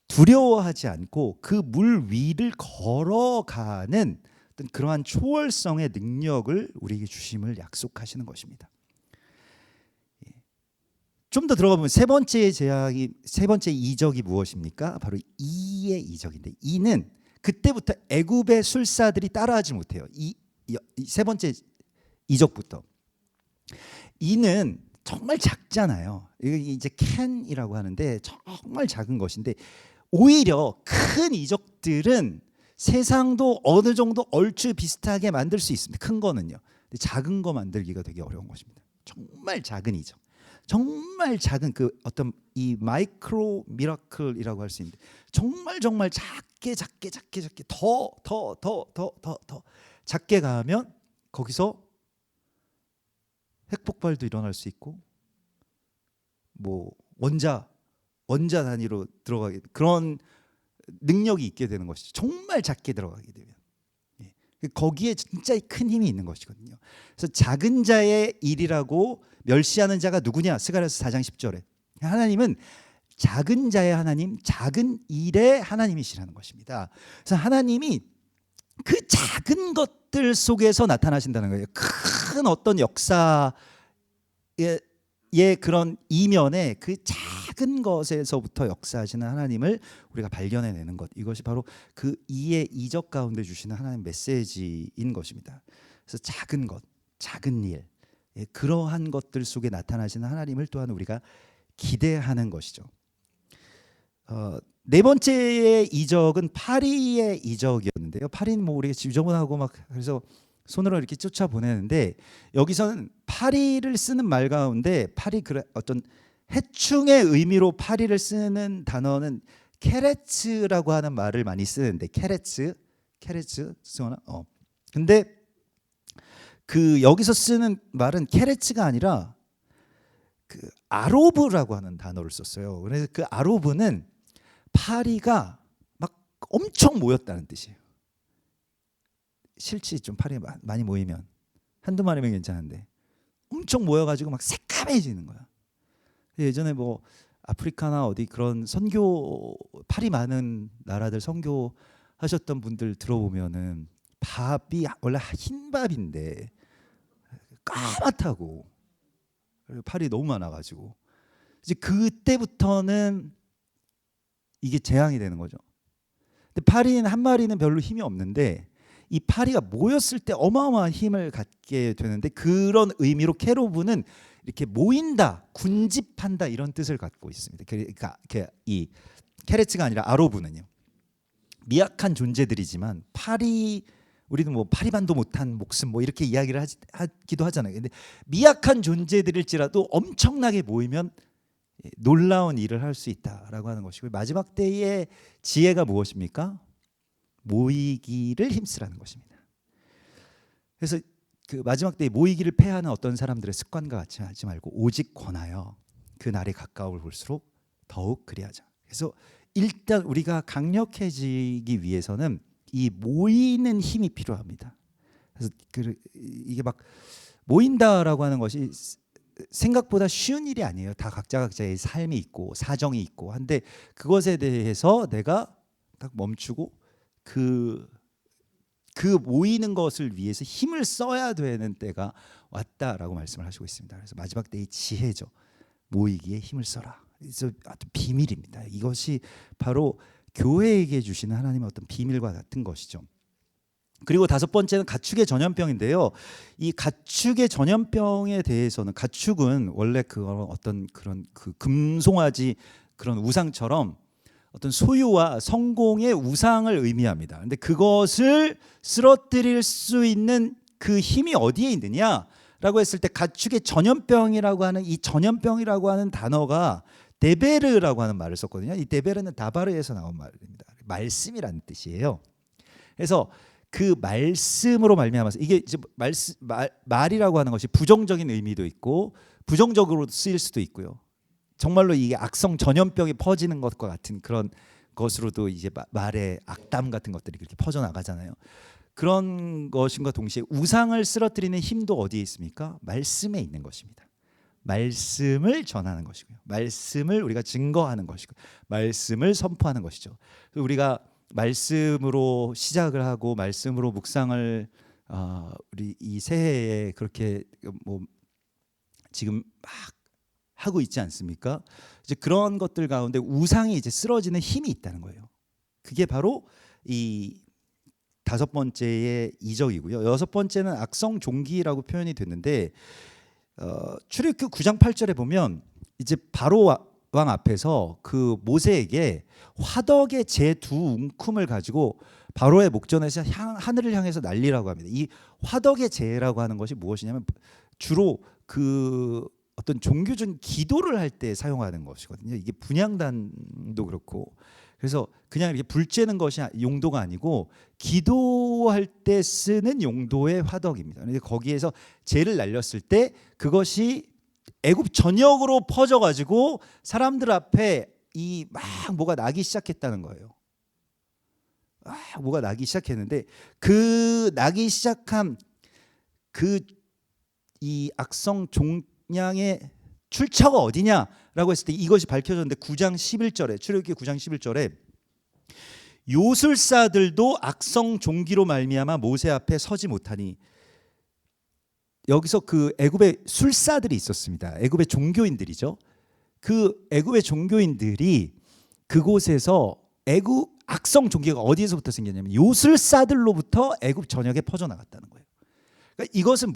두려워하지 않고 그 물 위를 걸어가는 어떤 그러한 초월성의 능력을 우리에게 주심을 약속하시는 것입니다. 좀 더 들어가 보면 세 번째 이적이 무엇입니까? 바로 이의 이적인데, 이는 그때부터 애굽의 술사들이 따라하지 못해요. 이 세 번째 이적부터. 이는 정말 작잖아요. 이게 이제 캔이라고 하는데 정말 작은 것인데, 오히려 큰 이적들은 세상도 어느 정도 얼추 비슷하게 만들 수 있습니다. 큰 거는요. 근데 작은 거 만들기가 되게 어려운 것입니다. 정말 작은 이적, 정말 작은 그 어떤 이 마이크로 미라클이라고 할 수 있는데, 정말 작게 더 작게 가면 거기서 핵폭발도 일어날 수 있고, 뭐 원자 단위로 들어가게 그런 능력이 있게 되는 것이죠. 정말 작게 들어가게 되면 거기에 진짜 큰 힘이 있는 것이거든요. 그래서 작은 자의 일이라고 멸시하는 자가 누구냐? 스가랴서 4장 10절에 하나님은 작은 자의 하나님, 작은 일의 하나님이시라는 것입니다. 그래서 하나님이 그 작은 것들 속에서 나타나신다는 거예요. 큰 어떤 역사의 그런 이면에 그 작은 것에서부터 역사하시는 하나님을 우리가 발견해내는 것, 이것이 바로 그 이의 이적 가운데 주시는 하나님의 메시지인 것입니다. 그래서 작은 것, 작은 일, 그러한 것들 속에 나타나시는 하나님을 또한 우리가 기대하는 것이죠. 네 번째의 이적은 파리의 이적이었는데요. 파리는 뭐 우리가 지저분하고 막 그래서 손으로 이렇게 쫓아 보내는데 여기서는 파리를 쓰는 말 가운데 파리 어떤 해충의 의미로 파리를 쓰는 단어는 케레츠라고 하는 말을 많이 쓰는데 케레츠 쓰거나 근데 그 여기서 쓰는 말은 케레츠가 아니라 그 아로브라고 하는 단어를 썼어요. 그래서 그 아로브는 파리가 막 엄청 모였다는 뜻이에요. 실치 좀 파리 많이 모이면 한두 마리면 괜찮은데 엄청 모여가지고 막 새까매지는 거야. 예전에 뭐 아프리카나 어디 그런 선교 파리 많은 나라들 선교 하셨던 분들 들어보면은 밥이 원래 흰 밥인데 까맣다고 팔이 너무 많아가지고 이제 그때부터는 이게 재앙이 되는 거죠. 근데 파리는 한 마리는 별로 힘이 없는데 이 파리가 모였을 때 어마어마한 힘을 갖게 되는데 그런 의미로 케로브는 이렇게 모인다, 군집한다 이런 뜻을 갖고 있습니다. 그러니까 이 케레츠가 아니라 아로브는요. 미약한 존재들이지만 파리 우리는 뭐 파리반도 못한 목숨 뭐 이렇게 이야기를 하기도 하잖아요. 근데 미약한 존재들일지라도 엄청나게 모이면 놀라운 일을 할 수 있다라고 하는 것이고 마지막 때의 지혜가 무엇입니까? 모이기를 힘쓰라는 것입니다. 그래서 그 마지막 때에 모이기를 패하는 어떤 사람들의 습관과 같이 하지 말고 오직 권하여 그 날이 가까울 볼수록 더욱 그리하자. 그래서 일단 우리가 강력해지기 위해서는 이 모이는 힘이 필요합니다. 그래서 이게 막 모인다라고 하는 것이 생각보다 쉬운 일이 아니에요. 다 각자의 삶이 있고 사정이 있고 한데 그것에 대해서 내가 딱 멈추고 그 모이는 것을 위해서 힘을 써야 되는 때가 왔다라고 말씀을 하시고 있습니다. 그래서 마지막 때의 지혜죠. 모이기에 힘을 써라. 그래서 아주 비밀입니다. 이것이 바로 교회에게 주시는 하나님의 어떤 비밀과 같은 것이죠. 그리고 다섯 번째는 가축의 전염병인데요. 이 가축의 전염병에 대해서는 가축은 원래 어떤 그런 그 금송아지 그런 우상처럼 어떤 소유와 성공의 우상을 의미합니다. 근데 그것을 쓰러뜨릴 수 있는 그 힘이 어디에 있느냐라고 했을 때 가축의 전염병이라고 하는 이 전염병이라고 하는 단어가 데베르라고 하는 말을 썼거든요. 이 데베르는 다바르에서 나온 말입니다. 말씀이라는 뜻이에요. 그래서 그 말씀으로 말미암아서 이게 이제 말이라고 하는 것이 부정적인 의미도 있고 부정적으로 쓰일 수도 있고요. 정말로 이게 악성 전염병이 퍼지는 것과 같은 그런 것으로도 이제 말의 악담 같은 것들이 그렇게 퍼져 나가잖아요. 그런 것인과 동시에 우상을 쓰러뜨리는 힘도 어디에 있습니까? 말씀에 있는 것입니다. 말씀을 전하는 것이고요. 말씀을 우리가 증거하는 것이고 말씀을 선포하는 것이죠. 우리가 말씀으로 시작을 하고 말씀으로 묵상을 우리 이 새해에 그렇게 뭐 지금 막 하고 있지 않습니까? 이제 그런 것들 가운데 우상이 이제 쓰러지는 힘이 있다는 거예요. 그게 바로 이 다섯 번째의 이적이고요. 여섯 번째는 악성 종기라고 표현이 됐는데 출애굽기 9장 8절에 보면 이제 바로 왕 앞에서 그 모세에게 화덕의 제 두 웅큼을 가지고 바로의 목전에서 하늘을 향해서 날리라고 합니다. 이 화덕의 제라고 하는 것이 무엇이냐면 주로 그 어떤 종교적인 기도를 할 때 사용하는 것이거든요. 이게 분향단도 그렇고 그래서 그냥 이렇게 불 쬐는 것이 용도가 아니고 기도할 때 쓰는 용도의 화덕입니다. 그런데 거기에서 재를 날렸을 때 그것이 애굽 전역으로 퍼져가지고 사람들 앞에 이 막 뭐가 나기 시작했다는 거예요. 뭐가 나기 시작했는데 그 나기 시작한 그 이 악성 종양의 출처가 어디냐라고 했을 때 이것이 밝혀졌는데 9장 11절에 출애굽기 9장 11절에 요술사들도 악성 종기로 말미암아 모세 앞에 서지 못하니 여기서 그 애굽의 술사들이 있었습니다. 애굽의 종교인들이죠. 그 애굽의 종교인들이 그곳에서 애굽 악성 종기가 어디에서부터 생겼냐면 요술사들로부터 애굽 전역에 퍼져나갔다는 거예요. 그러니까 이것은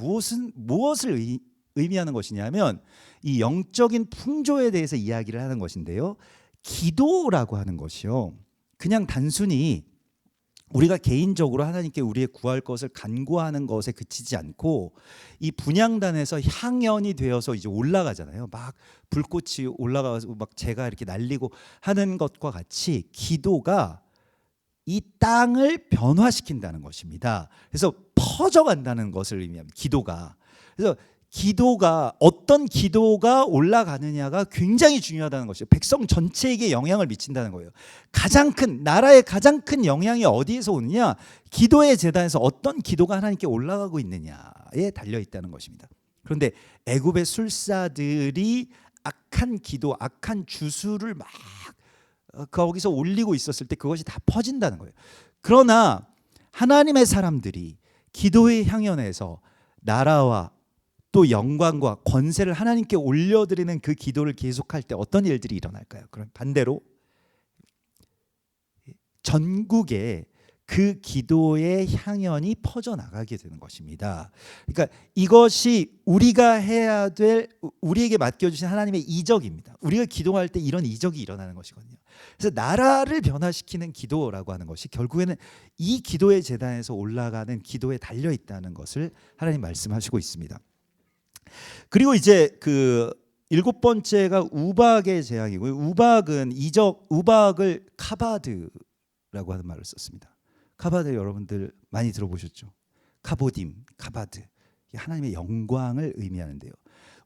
무엇을 의미하는 것이냐면 이 영적인 풍조에 대해서 이야기를 하는 것인데요. 기도라고 하는 것이요. 그냥 단순히 우리가 개인적으로 하나님께 우리의 구할 것을 간구하는 것에 그치지 않고 이 분향단에서 향연이 되어서 이제 올라가잖아요. 막 불꽃이 올라가서 막 재가 이렇게 날리고 하는 것과 같이 기도가 이 땅을 변화시킨다는 것입니다. 그래서 퍼져간다는 것을 의미합니다. 기도가. 그래서 기도가 어떤 기도가 올라가느냐가 굉장히 중요하다는 것이죠. 백성 전체에게 영향을 미친다는 거예요. 가장 큰 나라의 가장 큰 영향이 어디에서 오느냐? 기도의 제단에서 어떤 기도가 하나님께 올라가고 있느냐에 달려 있다는 것입니다. 그런데 애굽의 술사들이 악한 기도, 악한 주술을 막 거기서 올리고 있었을 때 그것이 다 퍼진다는 거예요. 그러나 하나님의 사람들이 기도의 향연에서 나라와 또 영광과 권세를 하나님께 올려드리는 그 기도를 계속할 때 어떤 일들이 일어날까요? 그럼 반대로 전국에 그 기도의 향연이 퍼져나가게 되는 것입니다. 그러니까 이것이 우리가 해야 될, 우리에게 맡겨주신 하나님의 이적입니다. 우리가 기도할 때 이런 이적이 일어나는 것이거든요. 그래서 나라를 변화시키는 기도라고 하는 것이 결국에는 이 기도의 제단에서 올라가는 기도에 달려있다는 것을 하나님 말씀하시고 있습니다. 그리고 이제 그 7번째가 우박의 재앙이고요. 우박은 이적, 우박을 카바드라고 하는 말을 썼습니다. 카바드 여러분들 많이 들어보셨죠? 카보딤, 카바드. 하나님의 영광을 의미하는데요.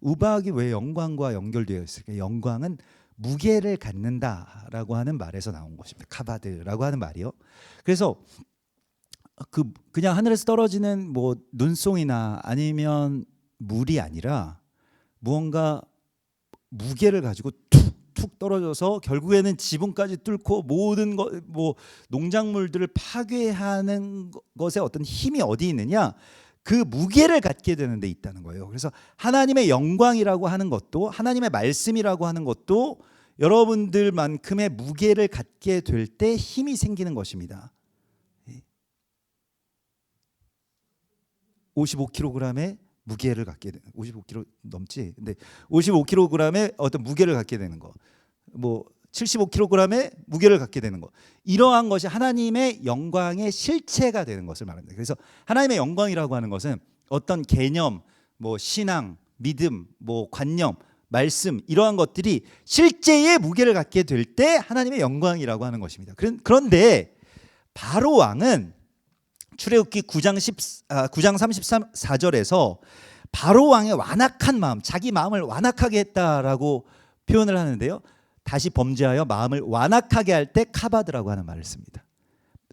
우박이 왜 영광과 연결되어 있을까요? 영광은 무게를 갖는다라고 하는 말에서 나온 것입니다. 카바드라고 하는 말이요. 그래서 그냥 하늘에서 떨어지는 뭐 눈송이나 아니면 물이 아니라 무언가 무게를 가지고 툭툭 떨어져서 결국에는 지붕까지 뚫고 모든 뭐 농작물들을 파괴하는 것에 어떤 힘이 어디 있느냐? 그 무게를 갖게 되는 데 있다는 거예요. 그래서 하나님의 영광이라고 하는 것도 하나님의 말씀이라고 하는 것도 여러분들만큼의 무게를 갖게 될 때 힘이 생기는 것입니다. 55kg의 무게를 갖게 되는 55kg 넘지. 근데 55kg의 어떤 무게를 갖게 되는 거. 뭐 75kg의 무게를 갖게 되는 것. 이러한 것이 하나님의 영광의 실체가 되는 것을 말합니다. 그래서 하나님의 영광이라고 하는 것은 어떤 개념, 뭐 신앙, 믿음, 뭐 관념, 말씀 이러한 것들이 실제의 무게를 갖게 될 때 하나님의 영광이라고 하는 것입니다. 그런데 바로 왕은 출애굽기 9장 34절에서 바로 왕의 완악한 마음, 자기 마음을 완악하게 했다라고 표현을 하는데요. 다시 범죄하여 마음을 완악하게 할 때 카바드라고 하는 말을 씁니다.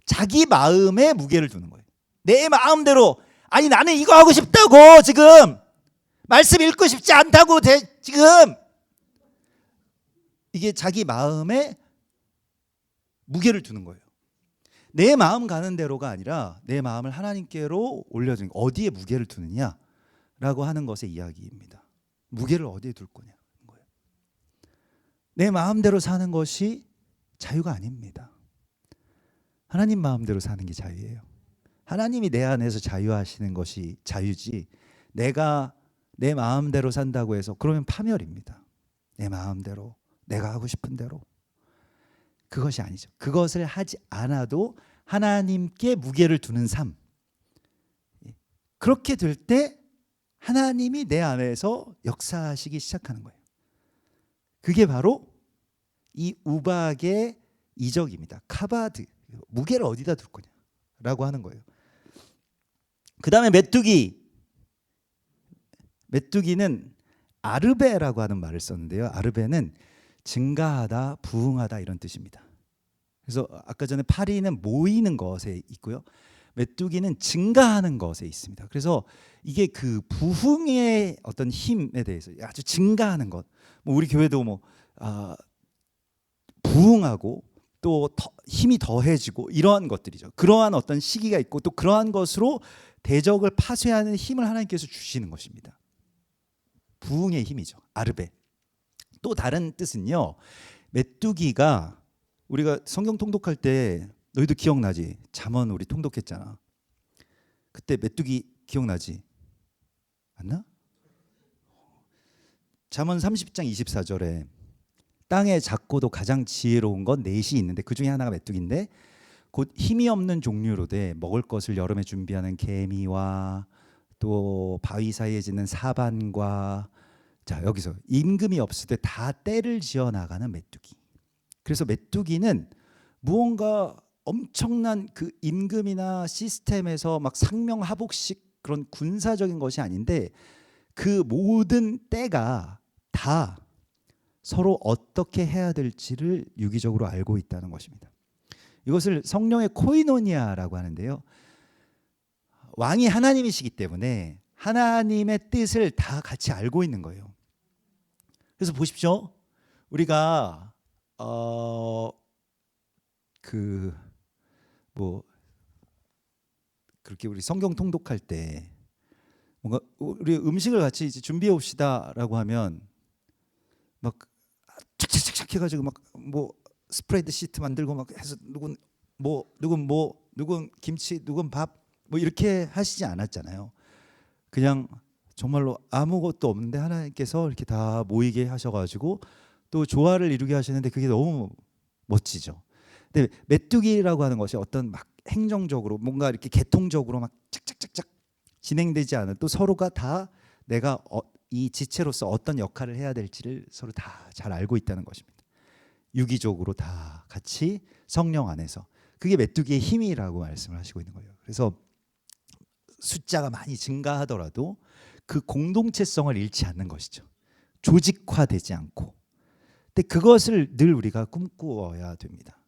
자기 마음에 무게를 두는 거예요. 내 마음대로, 아니 나는 이거 하고 싶다고, 지금 말씀 읽고 싶지 않다고, 지금 이게 자기 마음에 무게를 두는 거예요. 내 마음 가는 대로가 아니라 내 마음을 하나님께로 올려주는, 어디에 무게를 두느냐라고 하는 것의 이야기입니다. 무게를 어디에 둘 거냐. 내 마음대로 사는 것이 자유가 아닙니다. 하나님 마음대로 사는 게 자유예요. 하나님이 내 안에서 자유하시는 것이 자유지, 내가 내 마음대로 산다고 해서 그러면 파멸입니다. 내 마음대로, 내가 하고 싶은 대로. 그것이 아니죠. 그것을 하지 않아도 하나님께 무게를 두는 삶. 그렇게 될 때 하나님이 내 안에서 역사하시기 시작하는 거예요. 그게 바로 이 우박의 이적입니다. 카바드, 무게를 어디다 둘 거냐라고 하는 거예요. 그 다음에 메뚜기는 아르베라고 하는 말을 썼는데요. 아르베는 증가하다, 부흥하다 이런 뜻입니다. 그래서 아까 전에 파리는 모이는 것에 있고요. 메뚜기는 증가하는 것에 있습니다. 그래서 이게 그 부흥의 어떤 힘에 대해서 아주 증가하는 것. 뭐 우리 교회도 부흥하고 또 힘이 더해지고 이러한 것들이죠. 그러한 어떤 시기가 있고 또 그러한 것으로 대적을 파쇄하는 힘을 하나님께서 주시는 것입니다. 부흥의 힘이죠. 아르베. 또 다른 뜻은요. 메뚜기가 우리가 성경 통독할 때 너희도 기억나지? 잠언 우리 통독했잖아. 그때 메뚜기 기억나지? 맞나? 잠언 30장 24절에 땅에 작고도 가장 지혜로운 건 넷이 있는데 그 중에 하나가 메뚜기인데 곧 힘이 없는 종류로되 먹을 것을 여름에 준비하는 개미와 또 바위 사이에 짓는 사반과 자 여기서 임금이 없을 때 다 떼를 지어 나가는 메뚜기. 그래서 메뚜기는 무언가 엄청난 그 임금이나 시스템에서 막 상명하복식 그런 군사적인 것이 아닌데 그 모든 때가 다 서로 어떻게 해야 될지를 유기적으로 알고 있다는 것입니다. 이것을 성령의 코이노니아라고 하는데요. 왕이 하나님이시기 때문에 하나님의 뜻을 다 같이 알고 있는 거예요. 그래서 보십시오. 우리가 그렇게 우리 성경 통독할 때 뭔가 우리 음식을 같이 이제 준비해 옵시다라고 하면 막 착착착착 해가지고 막 뭐 스프레드 시트 만들고 막 해서 누군 김치 누군 밥 뭐 이렇게 하시지 않았잖아요. 그냥 정말로 아무것도 없는데 하나님께서 이렇게 다 모이게 하셔가지고 또 조화를 이루게 하시는데 그게 너무 멋지죠. 근데 메뚜기라고 하는 것이 어떤 막 행정적으로 뭔가 이렇게 계통적으로 막 착착착착 진행되지 않은 또 서로가 다 내가 이 지체로서 어떤 역할을 해야 될지를 서로 다 잘 알고 있다는 것입니다. 유기적으로 다 같이 성령 안에서 그게 메뚜기의 힘이라고 말씀을 하시고 있는 거예요. 그래서 숫자가 많이 증가하더라도 그 공동체성을 잃지 않는 것이죠. 조직화되지 않고. 근데 그것을 늘 우리가 꿈꾸어야 됩니다.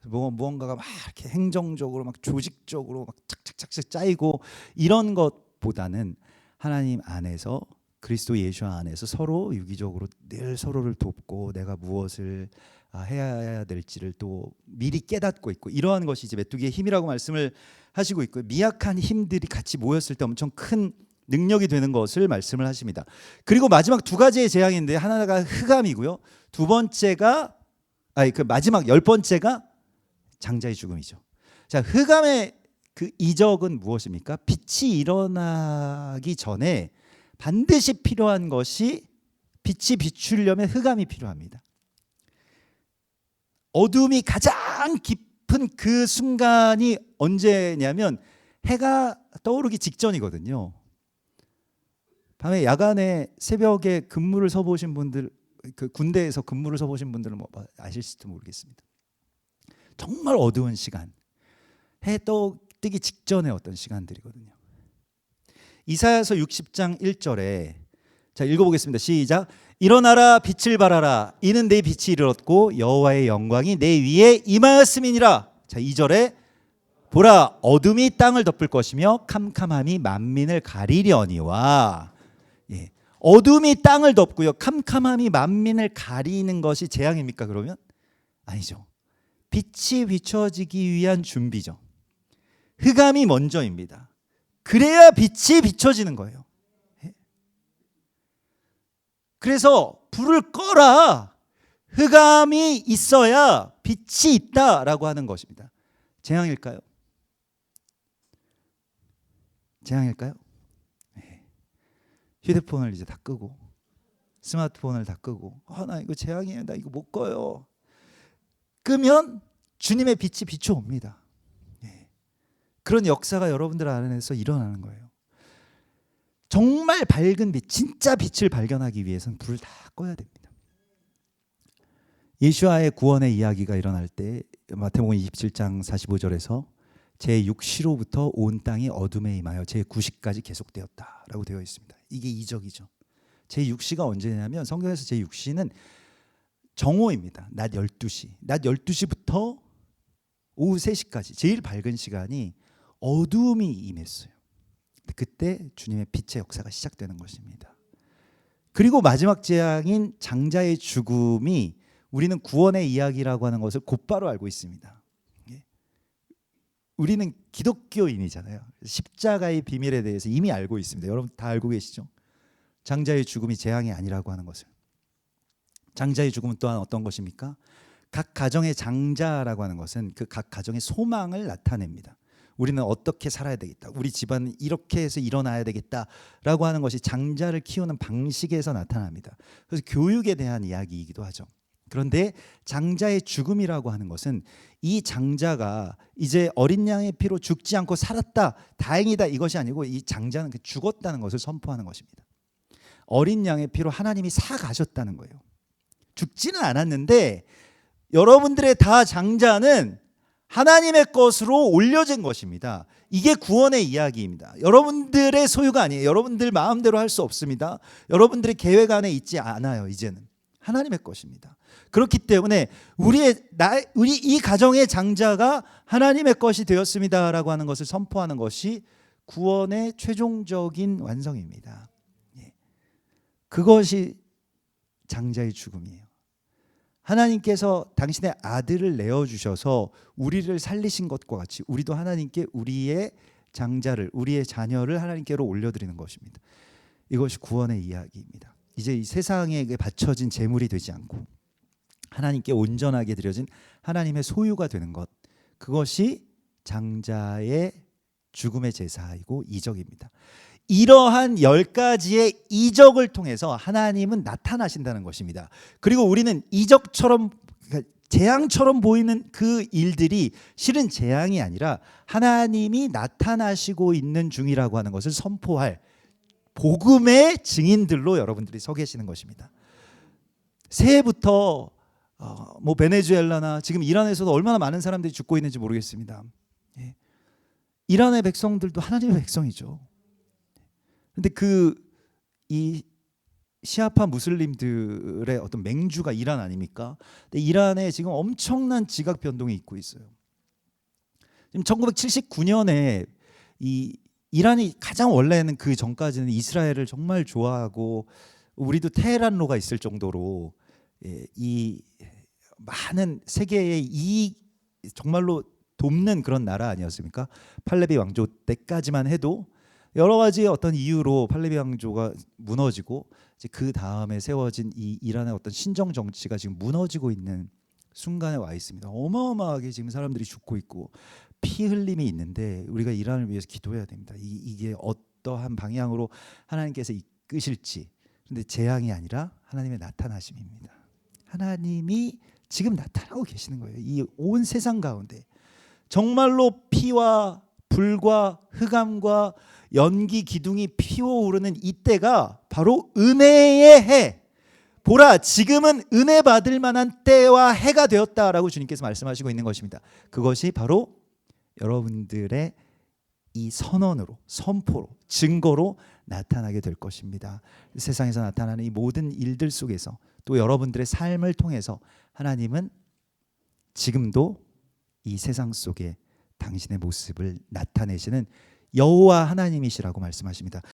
무언가가 막 이렇게 행정적으로 막 조직적으로 막 착착착착 짜이고 이런 것보다는 하나님 안에서 그리스도 예수 안에서 서로 유기적으로 늘 서로를 돕고 내가 무엇을 해야 될지를 또 미리 깨닫고 있고 이러한 것이 이제 메뚜기의 힘이라고 말씀을 하시고 있고 미약한 힘들이 같이 모였을 때 엄청 큰 능력이 되는 것을 말씀을 하십니다. 그리고 마지막 두 가지의 재앙인데 하나가 흑암이고요. 두 번째가 마지막 10번째가 장자의 죽음이죠. 자, 흑암의 그 이적은 무엇입니까? 빛이 일어나기 전에 반드시 필요한 것이 빛이 비추려면 흑암이 필요합니다. 어둠이 가장 깊은 그 순간이 언제냐면 해가 떠오르기 직전이거든요. 밤에 야간에 새벽에 근무를 서보신 분들, 그 군대에서 근무를 서보신 분들은 뭐 아실지도 모르겠습니다. 정말 어두운 시간, 해 뜨기 직전의 어떤 시간들이거든요. 이사야서 60장 1절에 자 읽어보겠습니다. 시작. 일어나라 빛을 발하라 이는 내 빛이 이르렀고 여호와의 영광이 내 위에 임하였음이니라. 자 2절에 보라 어둠이 땅을 덮을 것이며 캄캄함이 만민을 가리려니와. 예. 어둠이 땅을 덮고요 캄캄함이 만민을 가리는 것이 재앙입니까 그러면? 아니죠. 빛이 비춰지기 위한 준비죠. 흑암이 먼저입니다. 그래야 빛이 비춰지는 거예요. 그래서 불을 꺼라. 흑암이 있어야 빛이 있다라고 하는 것입니다. 재앙일까요? 재앙일까요? 휴대폰을 이제 다 끄고 스마트폰을 다 끄고 나 이거 재앙이에요. 나 이거 못 꺼요. 끄면 주님의 빛이 비춰옵니다. 그런 역사가 여러분들 안에서 일어나는 거예요. 정말 밝은 빛, 진짜 빛을 발견하기 위해서는 불을 다 꺼야 됩니다. 예수와의 구원의 이야기가 일어날 때 마태복음 27장 45절에서 제6시로부터 온 땅이 어둠에 임하여 제9시까지 계속되었다라고 되어 있습니다. 이게 이적이죠. 제6시가 언제냐면 성경에서 제6시는 정오입니다. 낮 12시. 낮 12시부터 오후 3시까지 제일 밝은 시간이 어둠이 임했어요. 그때 주님의 빛의 역사가 시작되는 것입니다. 그리고 마지막 재앙인 장자의 죽음이 우리는 구원의 이야기라고 하는 것을 곧바로 알고 있습니다. 우리는 기독교인이잖아요. 십자가의 비밀에 대해서 이미 알고 있습니다. 여러분 다 알고 계시죠? 장자의 죽음이 재앙이 아니라고 하는 것을. 장자의 죽음은 또한 어떤 것입니까? 각 가정의 장자라고 하는 것은 그 각 가정의 소망을 나타냅니다. 우리는 어떻게 살아야 되겠다. 우리 집안은 이렇게 해서 일어나야 되겠다라고 하는 것이 장자를 키우는 방식에서 나타납니다. 그래서 교육에 대한 이야기이기도 하죠. 그런데 장자의 죽음이라고 하는 것은 이 장자가 이제 어린 양의 피로 죽지 않고 살았다, 다행이다, 이것이 아니고 이 장자는 죽었다는 것을 선포하는 것입니다. 어린 양의 피로 하나님이 사가셨다는 거예요. 죽지는 않았는데 여러분들의 다 장자는 하나님의 것으로 올려진 것입니다. 이게 구원의 이야기입니다. 여러분들의 소유가 아니에요. 여러분들 마음대로 할 수 없습니다. 여러분들의 계획 안에 있지 않아요. 이제는 하나님의 것입니다. 그렇기 때문에 우리 이 가정의 장자가 하나님의 것이 되었습니다라고 하는 것을 선포하는 것이 구원의 최종적인 완성입니다. 그것이 장자의 죽음이에요. 하나님께서 당신의 아들을 내어주셔서 우리를 살리신 것과 같이 우리도 하나님께 우리의 장자를, 우리의 자녀를 하나님께로 올려드리는 것입니다. 이것이 구원의 이야기입니다. 이제 이 세상에 바쳐진 재물이 되지 않고 하나님께 온전하게 드려진 하나님의 소유가 되는 것, 그것이 장자의 죽음의 제사이고 이적입니다. 이러한 10가지의 이적을 통해서 하나님은 나타나신다는 것입니다. 그리고 우리는 이적처럼, 재앙처럼 보이는 그 일들이 실은 재앙이 아니라 하나님이 나타나시고 있는 중이라고 하는 것을 선포할 복음의 증인들로 여러분들이 서 계시는 것입니다. 새해부터 베네수엘라나 지금 이란에서도 얼마나 많은 사람들이 죽고 있는지 모르겠습니다. 이란의 백성들도 하나님의 백성이죠. 근데 이 시아파 무슬림들의 어떤 맹주가 이란 아닙니까? 근데 이란에 지금 엄청난 지각 변동이 있고 있어요. 지금 1979년에 이 이란이 가장 원래는 그 전까지는 이스라엘을 정말 좋아하고 우리도 테헤란로가 있을 정도로 이 많은 세계의 이 정말로 돕는 그런 나라 아니었습니까? 팔레비 왕조 때까지만 해도 여러 가지 어떤 이유로 팔레비 왕조가 무너지고 이제 그 다음에 세워진 이 이란의 어떤 신정 정치가 지금 무너지고 있는 순간에 와 있습니다. 어마어마하게 지금 사람들이 죽고 있고 피 흘림이 있는데 우리가 이란을 위해서 기도해야 됩니다. 이게 어떠한 방향으로 하나님께서 이끄실지. 그런데 재앙이 아니라 하나님의 나타나심입니다. 하나님이 지금 나타나고 계시는 거예요. 이 온 세상 가운데 정말로 피와 불과 흑암과 연기 기둥이 피어오르는 이때가 바로 은혜의 해. 보라, 지금은 은혜 받을 만한 때와 해가 되었다라고 주님께서 말씀하시고 있는 것입니다. 그것이 바로 여러분들의 이 선언으로, 선포로, 증거로 나타나게 될 것입니다. 세상에서 나타나는 이 모든 일들 속에서 또 여러분들의 삶을 통해서 하나님은 지금도 이 세상 속에 당신의 모습을 나타내시는 여호와 하나님이시라고 말씀하십니다.